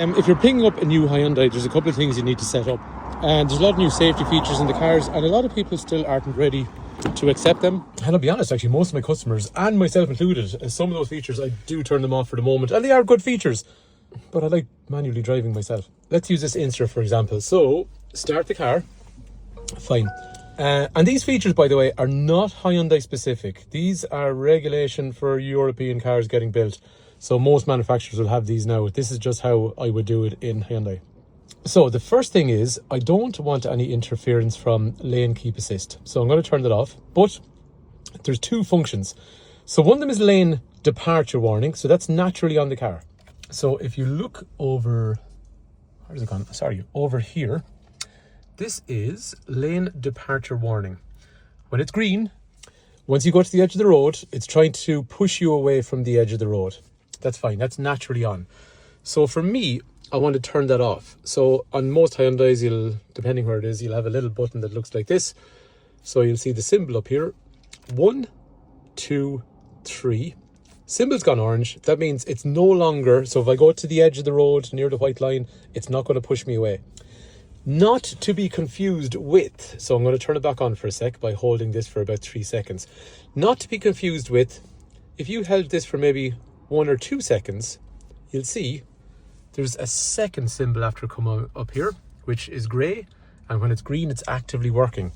If you're picking up a new Hyundai, there's a couple of things you need to set up. And there's a lot of new safety features in the cars, and a lot of people still aren't ready to accept them. And I'll be honest, actually, most of my customers, and myself included, some of those features, I do turn them off for the moment, and they are good features. But I like manually driving myself. Let's use this Instra, for example. So, start the car. Fine. And these features, by the way, are not Hyundai specific. These are regulation for European cars getting built. So most manufacturers will have these now. This is just how I would do it in Hyundai. So the first thing is, I don't want any interference from lane keep assist. So I'm going to turn that off. But there's two functions. So one of them is lane departure warning. So that's naturally on the car. So if you look over, where's it gone? Sorry, over here. This is lane departure warning. When it's green, once you go to the edge of the road, it's trying to push you away from the edge of the road. That's fine, that's naturally on. So for me, I want to turn that off. So on most Hyundais, depending where it is, you'll have a little button that looks like this. So you'll see the symbol up here. 1, 2, 3. Symbol's gone orange. That means it's no longer, so if I go to the edge of the road near the white line, it's not going to push me away. Not to be confused with, so I'm going to turn it back on for a sec by holding this for about 3 seconds. Not to be confused with, if you held this for maybe 1 or 2 seconds, you'll see there's a second symbol after coming up here, which is grey, and when it's green, it's actively working.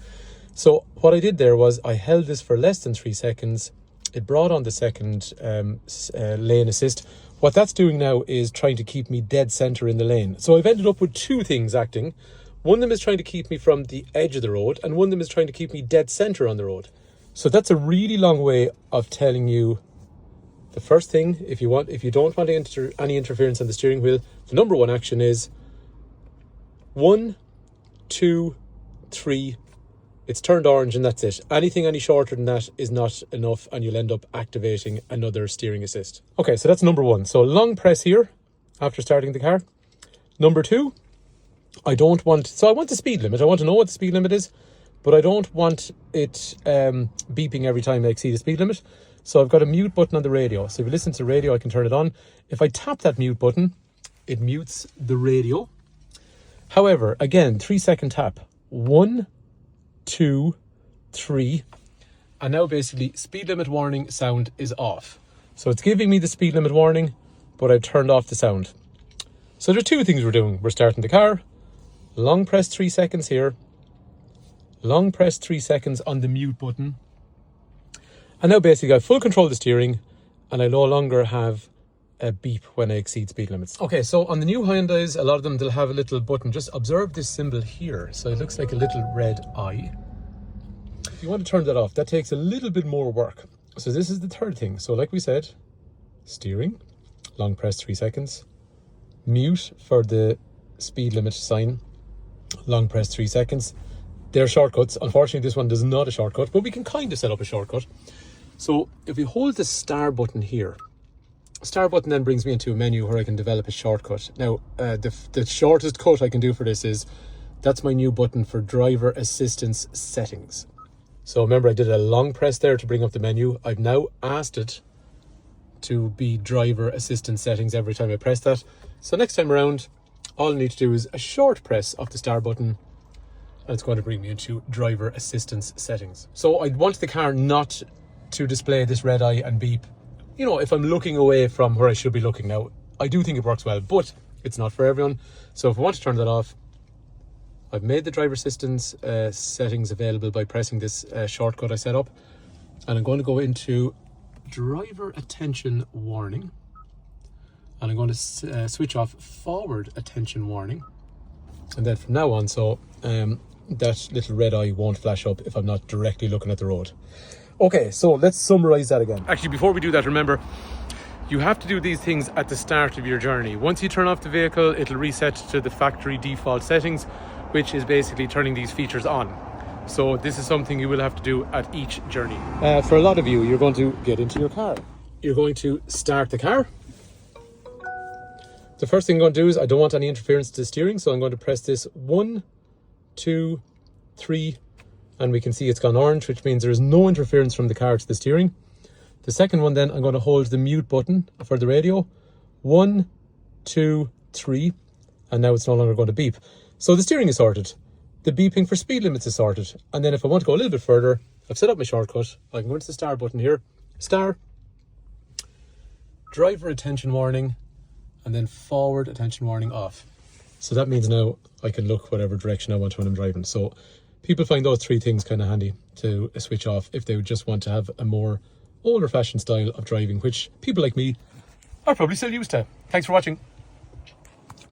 So what I did there was I held this for less than 3 seconds. It brought on the second lane assist. What that's doing now is trying to keep me dead center in the lane. So I've ended up with two things acting. One of them is trying to keep me from the edge of the road, and one of them is trying to keep me dead center on the road. So that's a really long way of telling you the first thing. If you don't want any interference on the steering wheel, the number one action is 1, 2, 3. It's turned orange and that's it. Anything any shorter than that is not enough, and you'll end up activating another steering assist. Okay, so that's number one. So long press here after starting the car. Number two, I want the speed limit. I want to know what the speed limit is, but I don't want it beeping every time I exceed the speed limit. So I've got a mute button on the radio. So if you listen to the radio, I can turn it on. If I tap that mute button, it mutes the radio. However, again, 3-second tap. 1, 2, 3, and now basically speed limit warning sound is off. So it's giving me the speed limit warning, but I've turned off the sound. So there's two things we're doing. We're starting the car, long press 3 seconds here, long press 3 seconds on the mute button, and now basically I have full control of the steering, and I no longer have a beep when I exceed speed limits. Okay, so on the new Hyundais, a lot of them, they'll have a little button. Just observe this symbol here. So it looks like a little red eye. If you want to turn that off, that takes a little bit more work. So this is the third thing. So like we said, steering, long press 3 seconds, mute for the speed limit sign, long press 3 seconds. They're shortcuts. Unfortunately, this one is not a shortcut, but we can kind of set up a shortcut. So if we hold the star button here, star button then brings me into a menu where I can develop a shortcut. Now, the shortest cut I can do for this is, that's my new button for driver assistance settings. So remember, I did a long press there to bring up the menu. I've now asked it to be driver assistance settings every time I press that. So next time around, all I need to do is a short press of the star button, and it's going to bring me into driver assistance settings. So I want the car not to display this red eye and beep, you know, if I'm looking away from where I should be looking. Now, I do think it works well, but it's not for everyone. So if I want to turn that off, I've made the driver assistance settings available by pressing this shortcut I set up. And I'm going to go into driver attention warning. And I'm going to switch off forward attention warning. And then from now on, so that little red eye won't flash up if I'm not directly looking at the road. Okay, so let's summarize that again. Actually, before we do that, remember, you have to do these things at the start of your journey. Once you turn off the vehicle, it'll reset to the factory default settings, which is basically turning these features on. So this is something you will have to do at each journey. For a lot of you, you're going to get into your car. You're going to start the car. The first thing I'm going to do is, I don't want any interference to the steering, so I'm going to press this 1, 2, 3, and we can see it's gone orange, which means there is no interference from the car to the steering. The second one then, I'm going to hold the mute button for the radio. 1, 2, 3, and now it's no longer going to beep. So the steering is sorted. The beeping for speed limits is sorted. And then if I want to go a little bit further, I've set up my shortcut. I can go into the star button here. Star. Driver attention warning. And then forward attention warning off. So that means now I can look whatever direction I want when I'm driving. So people find those 3 things kind of handy to switch off if they would just want to have a more older fashioned style of driving, which people like me are probably still used to. Thanks for watching.